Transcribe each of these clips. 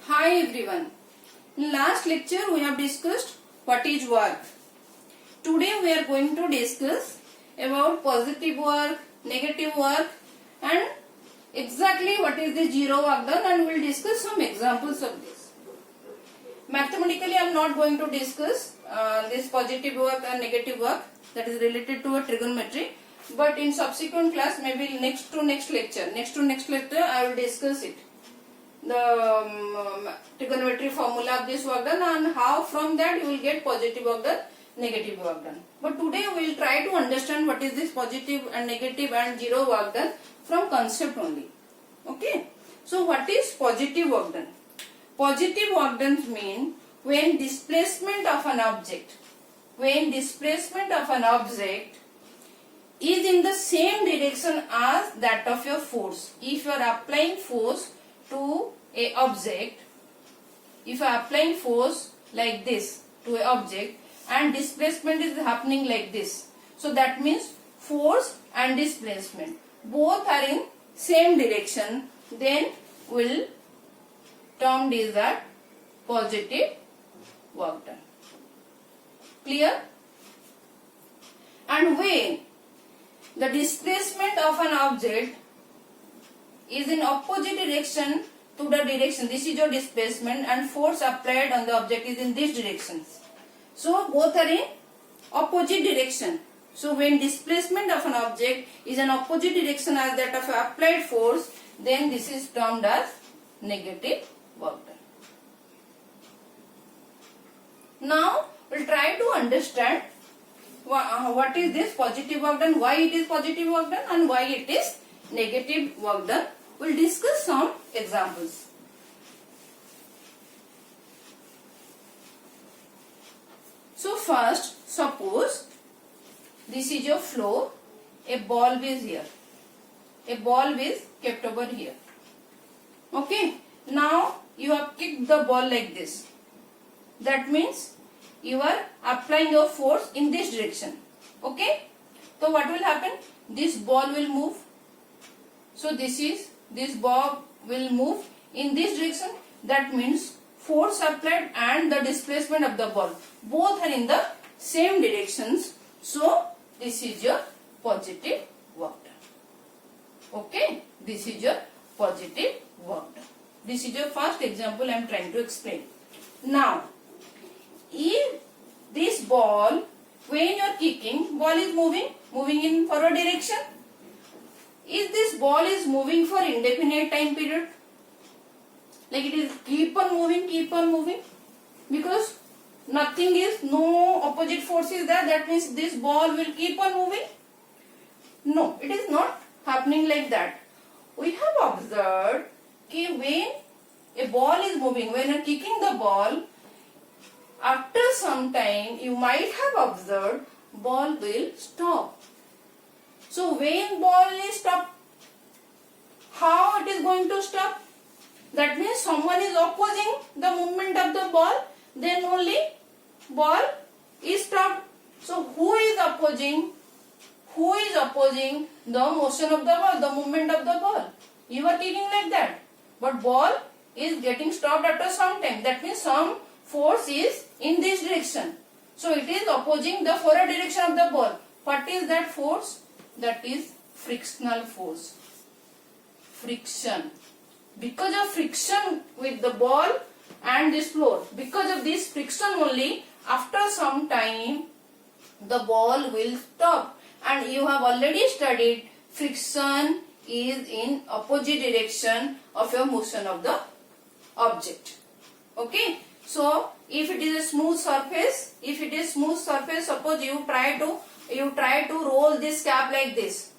Hi everyone. In last lecture we have discussed what is work. Today we are going to discuss about positive work, negative work and exactly what is the zero work done, and we will discuss some examples of this. Mathematically I am not going to discuss this positive work and negative work that is related to a trigonometry, but in subsequent class, maybe next to next lecture I will discuss it. The trigonometry formula of this work done and how from that you will get positive work done, negative work done. But today we will try to understand what is this positive and negative and zero work done from concept only. Okay. So what is positive work done? Positive work done mean when displacement of an object is in the same direction as that of your force. If you are applying force to a object, if I am applying force like this to a object and displacement is happening like this, so that means force and displacement both are in same direction, then will termed is that positive work done. Clear? And when the displacement of an object is in opposite direction to the direction, this is your displacement, and force applied on the object is in this direction. So both are in opposite direction. So when displacement of an object is in opposite direction as that of applied force, then this is termed as negative work done. Now we will try to understand what is this positive work done, why it is positive work done and why it is negative work done. We will discuss some examples. So first, suppose this is your floor, a bulb is here, a bulb is kept over here. Okay, now you have kicked the ball like this. That means you are applying your force in this direction. Okay, so what will happen? This ball will move. So this ball will move in this direction. That means force applied and the displacement of the ball both are in the same directions. So this is your positive work done. Okay, this is your positive work done. This is your first example I am trying to explain. Now, if this ball, when you are kicking, ball is moving in forward direction. If this ball is moving for indefinite time period, like it is keep on moving, because nothing is, no opposite force is there, that means this ball will keep on moving. No, it is not happening like that. We have observed that when a ball is moving, when you are kicking the ball, after some time you might have observed ball will stop. So when ball is stopped, how it is going to stop? That means someone is opposing the movement of the ball, then only ball is stopped. So who is opposing? Who is opposing the motion of the ball, the movement of the ball? You are kicking like that, but ball is getting stopped after some time. That means some force is in this direction. So it is opposing the forward direction of the ball. What is that force? That is frictional force. Friction. Because of friction with the ball and this floor, because of this friction only, after some time the ball will stop. And you have already studied friction is in opposite direction of your motion of the object. Okay. So if it is a smooth surface, suppose you try to roll this cap like this.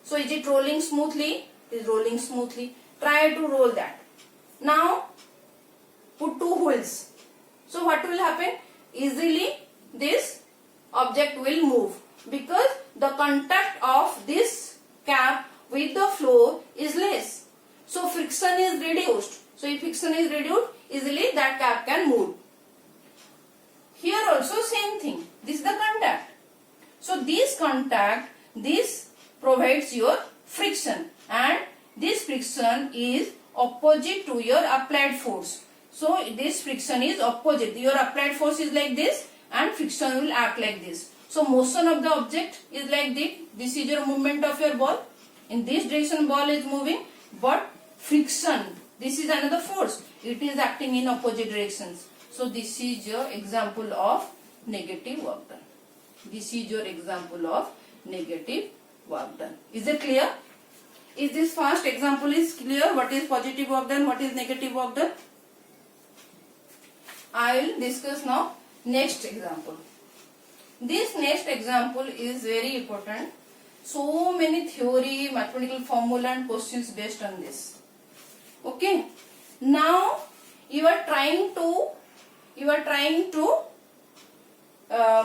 So is it rolling smoothly? It is rolling smoothly. Try to roll that. Now put two holes. So what will happen? Easily this object will move because the contact of this cap with the floor is less. So friction is reduced. So if friction is reduced, easily that cap can move. Here also same thing. This is the contact. So this contact, this provides your friction, and this friction is opposite to your applied force. So this friction is opposite. Your applied force is like this and friction will act like this. So motion of the object is like this. This is your movement of your ball. In this direction ball is moving, but friction, this is another force. It is acting in opposite directions. So this is your example of negative work done. This is your example of negative work done. Is it clear? Is this first example is clear? What is positive work done? What is negative work done? I will discuss now next example. This next example is very important. So many theory, mathematical formula and questions based on this. Okay. Now you are trying to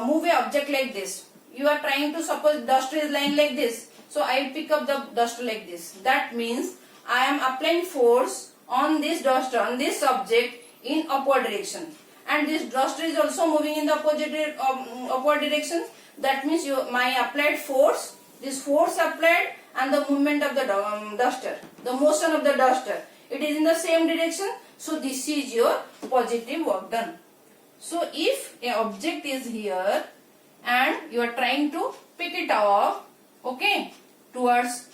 move a object like this. You are trying to, suppose duster is lying like this. So I will pick up the duster like this. That means I am applying force on this duster, on this object in upward direction. And this duster is also moving in the opposite upward direction. That means my applied force, this force applied and the movement of the duster, the motion of the duster, it is in the same direction. So this is your positive work done. So if a object is here and you are trying to pick it up, okay, towards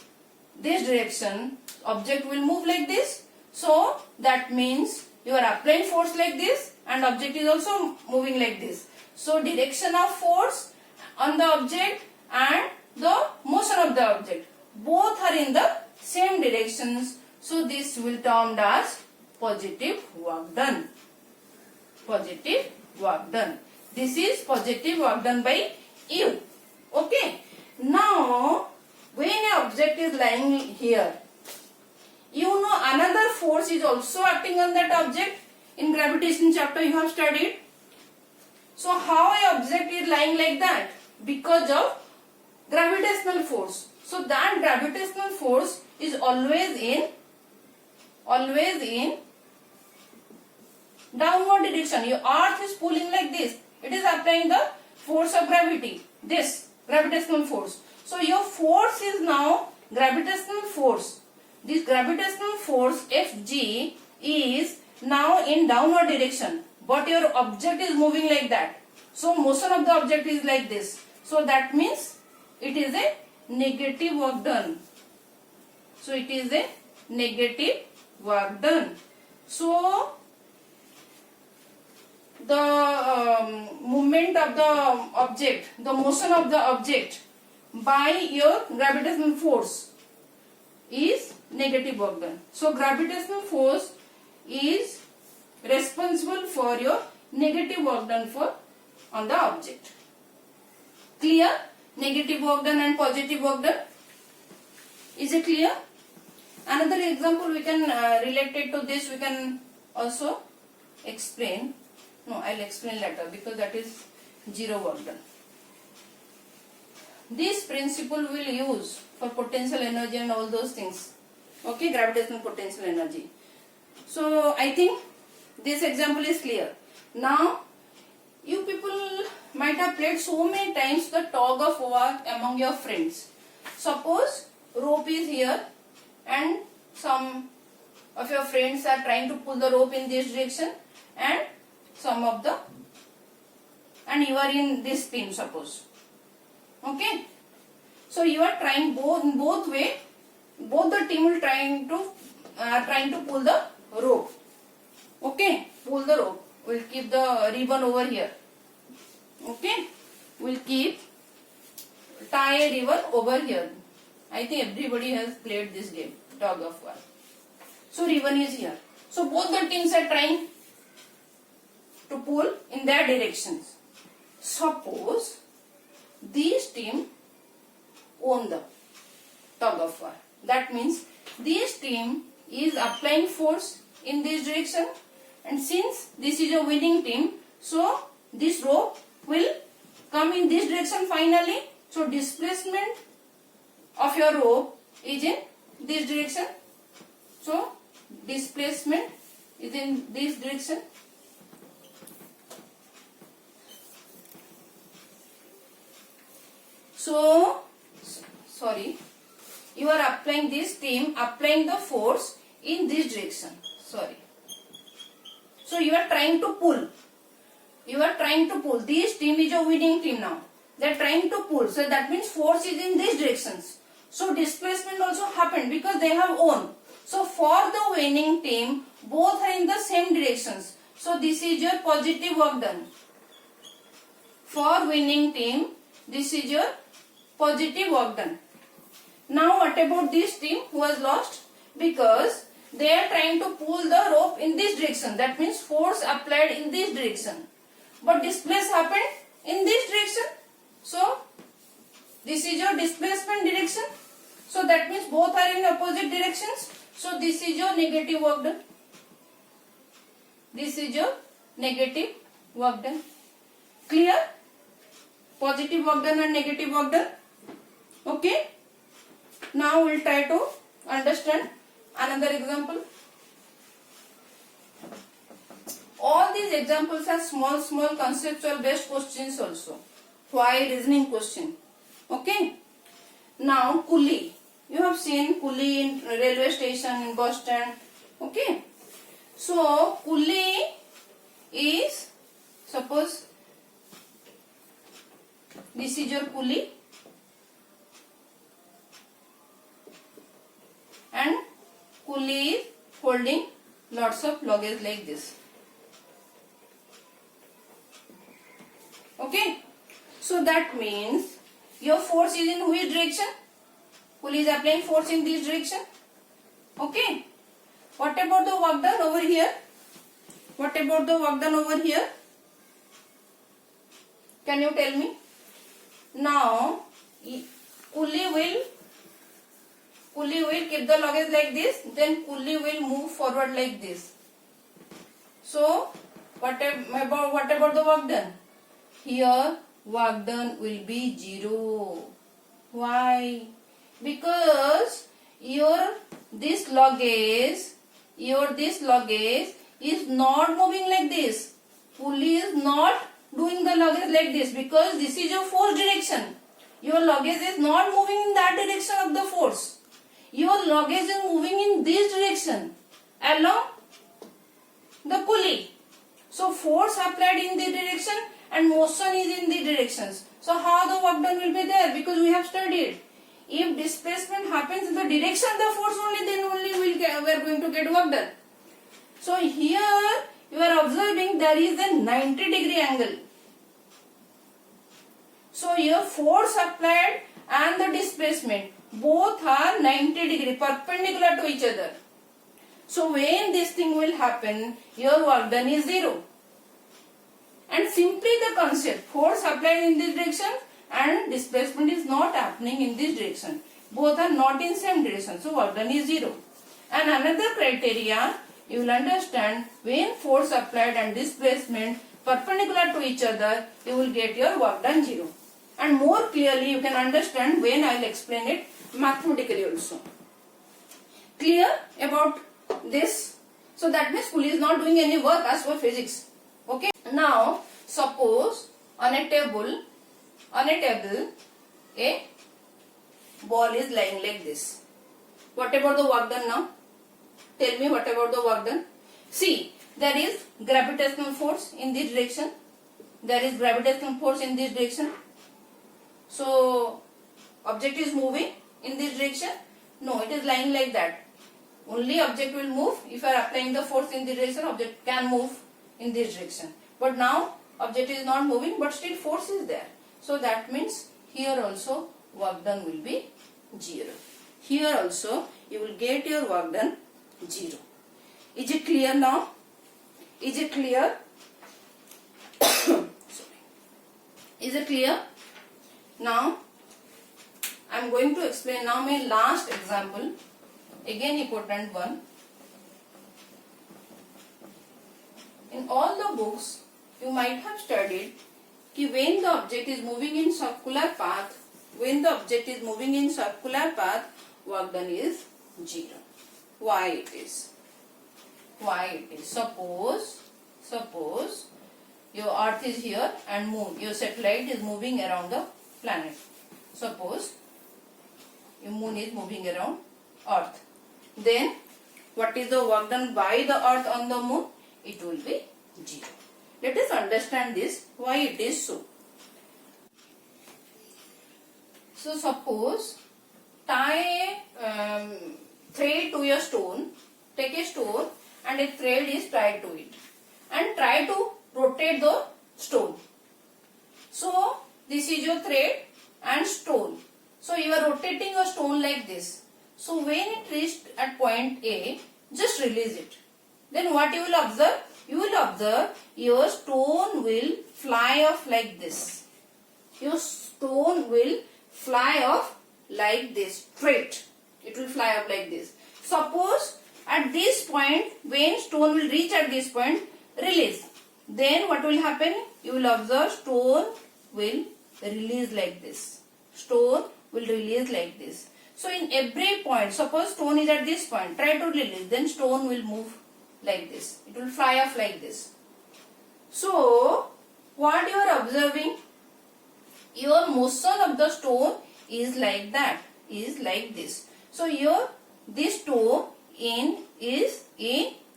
this direction, object will move like this. So that means you are applying force like this and object is also moving like this. So direction of force on the object and the motion of the object, both are in the same directions. So this will termed as positive work done. Positive work done. This is positive work done by you. Okay. Now when an object is lying here, you know another force is also acting on that object. In gravitation chapter you have studied. So how an object is lying like that? Because of gravitational force. So that gravitational force is always in downward direction. Your earth is pulling like this. It is applying the force of gravity. This gravitational force. So your force is now gravitational force. This gravitational force Fg is now in downward direction. But your object is moving like that. So motion of the object is like this. So that means it is a negative work done. So it is a negative work done. So the movement of the object, the motion of the object by your gravitational force is negative work done. So gravitational force is responsible for your negative work done on the object. Clear? Negative work done and positive work done. Is it clear? Another example we can related to this, we can also explain. No, I'll explain later because that is zero work done. This principle will use for potential energy and all those things. Okay, gravitational potential energy. So I think this example is clear. Now you people might have played so many times the tug of war among your friends. Suppose rope is here and some of your friends are trying to pull the rope in this direction and you are in this team, suppose. Okay. So you are trying both way. Both the team will trying to pull the rope. Okay. Pull the rope. We'll keep the ribbon over here. Okay. We'll tie a ribbon over here. I think everybody has played this game, tug of war. So ribbon is here. So both the teams are trying to pull in their directions. Suppose these team own the tug of war. That means this team is applying force in this direction, and since this is a winning team, so this rope will come in this direction finally. So displacement of your rope is in this direction. So displacement is in this direction. So, sorry, you are applying this team, applying the force in this direction. Sorry. So you are trying to pull. You are trying to pull. This team is a winning team now. They are trying to pull. So that means force is in these directions. So displacement also happened because they have won. So for the winning team, both are in the same directions. So this is your positive work done. For winning team, this is your positive work done. Now what about this team who has lost? Because they are trying to pull the rope in this direction. That means force applied in this direction. But displace happened in this direction. So this is your displacement direction. So that means both are in opposite directions. So this is your negative work done. This is your negative work done. Clear? Positive work done and negative work done. Okay. Now we will try to understand another example. All these examples are small conceptual based questions also. Why reasoning question. Okay. Now coolie. You have seen coolie in railway station in bus stand. Okay. So coolie is, suppose this is your coolie and coolie is holding lots of luggage like this. Okay. So that means your force is in which direction? Coolie is applying force in this direction. Okay. What about the work done over here? What about the work done over here? Can you tell me? Now, coolie will keep the luggage like this. Then coolie will move forward like this. So, what about the work done? Here, work done will be 0. Why? Because this luggage is not moving like this. Pulley is not doing the luggage like this because this is your force direction. Your luggage is not moving in that direction of the force. Your luggage is moving in this direction along the pulley. So force applied in this direction and motion is in the directions. So how the work done will be there? Because we have studied. If displacement happens in the direction of the force only, then only we are going to get work done. So here you are observing there is a 90-degree angle. So your force applied and the displacement both are 90-degree perpendicular to each other. So when this thing will happen, your work done is 0. And simply the concept, force applied in this direction and displacement is not happening in this direction. Both are not in same direction. So work done is 0. And another criteria, you will understand, when force applied and displacement perpendicular to each other, you will get your work done 0. And more clearly you can understand when I will explain it mathematically also. Clear about this? So that means Coolie is not doing any work as for physics. Okay. Now suppose on a table a ball is lying like this. What about the work done now? Tell me what about the work done? See, there is gravitational force in this direction. There is gravitational force in this direction. So object is moving in this direction. No, it is lying like that. Only object will move if you are applying the force in this direction. Object can move in this direction. But now object is not moving, but still force is there. So that means here also work done will be 0. Here also you will get your work done 0. Is it clear now? Is it clear? Sorry. Is it clear? Now I am going to explain now my last example. Again important one. In all the books you might have studied कि when the object is moving in circular path, work done is 0. Why it is? Suppose your earth is here and moon, your satellite is moving around the planet. Suppose your moon is moving around earth. Then what is the work done by the earth on the moon? it will be 0. Let us understand this, why it is so. So suppose tie a thread to a stone, take a stone and a thread is tied to it and try to rotate the stone. So this is your thread and stone. So you are rotating a stone like this. So when it reached at point A, just release it. Then what you will observe? You will observe your stone will fly off like this. Your stone will fly off like this, straight. It will fly up like this. Suppose at this point, when stone will reach at this point, release. Then what will happen? You will observe stone will release like this. Stone will release like this. So in every point, suppose stone is at this point, try to release. Then stone will move like this. It will fly off like this. So what you are observing? Your motion of the stone is like that, is like this. So here this stone is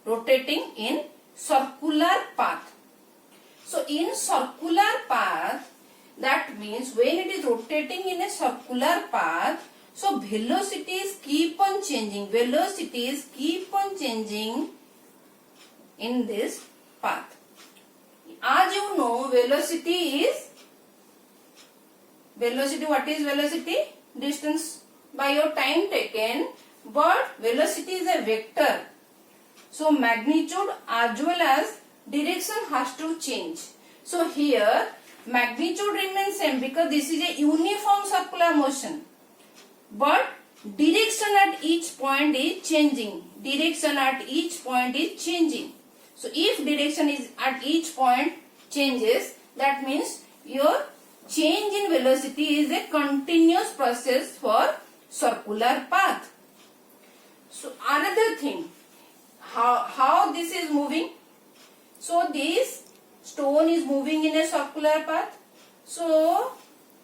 rotating in circular path. So in circular path, that means when it is rotating in a circular path, so velocities keep on changing. Velocities keep on changing in this path. As you know, velocity, what is velocity? Distance by your time taken, but velocity is a vector. So magnitude as well as direction has to change. So here magnitude remains same because this is a uniform circular motion. But direction at each point is changing. Direction at each point is changing. So if direction is at each point changes, that means your change in velocity is a continuous process for circular path. So another thing, how this is moving? So this stone is moving in a circular path. So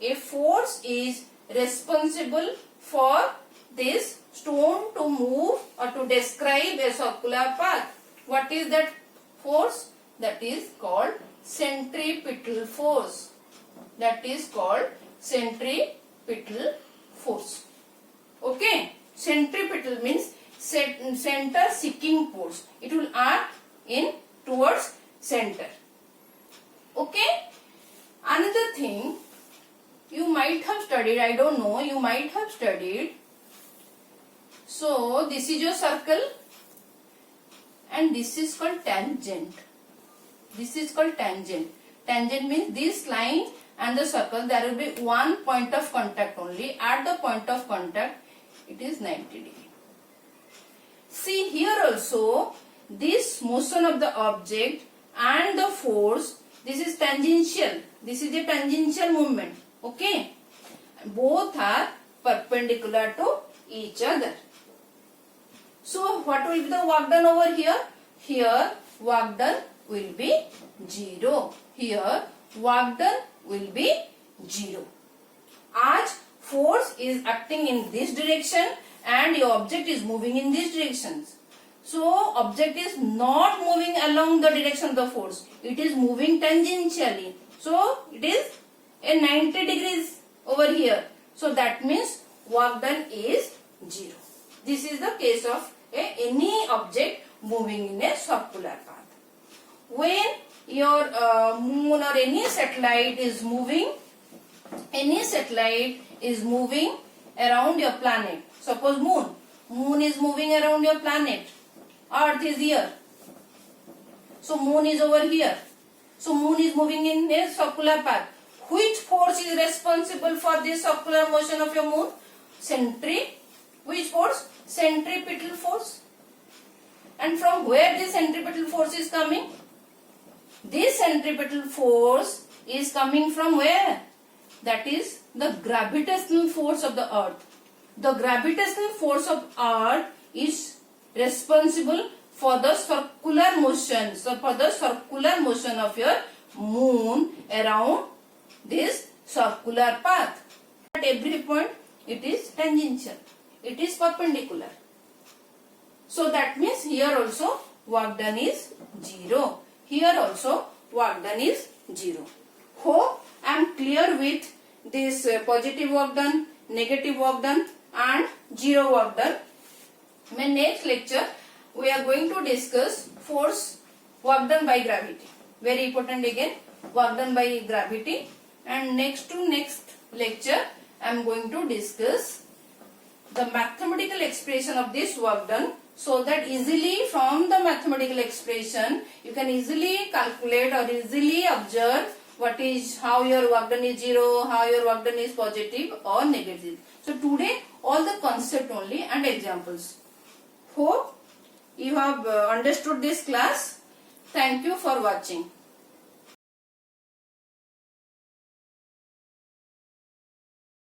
a force is responsible for this stone to move or to describe a circular path. What is that force? That is called centripetal force. That is called centripetal force. Okay. Centripetal means center seeking force. It will act in towards center. Okay. Another thing you might have studied, I don't know, you might have studied. So this is your circle and this is called tangent. This is called tangent. Tangent means this line and the circle, there will be one point of contact only. At the point of contact, it is 90 degree. See here also, this motion of the object and the force, this is tangential. This is a tangential movement. Okay. Both are perpendicular to each other. So what will be the work done over here? Here work done will be 0. Here work done will be 0. As force is acting in this direction and your object is moving in these directions. So object is not moving along the direction of the force. It is moving tangentially. So it is a 90 degrees over here. So that means work done is 0. This is the case of any object moving in a circular path. When your moon or any satellite is moving around your planet. Suppose moon is moving around your planet. Earth is here. So moon is over here. So moon is moving in a circular path. Which force is responsible for this circular motion of your moon? Which force? Centripetal force. And from where this centripetal force is coming? This centripetal force is coming from where? That is the gravitational force of the earth. The gravitational force of earth is responsible for the circular motion. So for the circular motion of your moon around this circular path. At every point it is tangential. It is perpendicular. So that means here also work done is 0. Here also work done is 0. Hope I am clear with this positive work done, negative work done and 0 work done. In next lecture we are going to discuss force work done by gravity. Very important again, work done by gravity. And next lecture I am going to discuss the mathematical expression of this work done, so that easily from the mathematical expression you can easily calculate or easily observe how your work done is 0, how your work done is positive or negative. So today all the concept only and examples. Hope you have understood this class. Thank you for watching.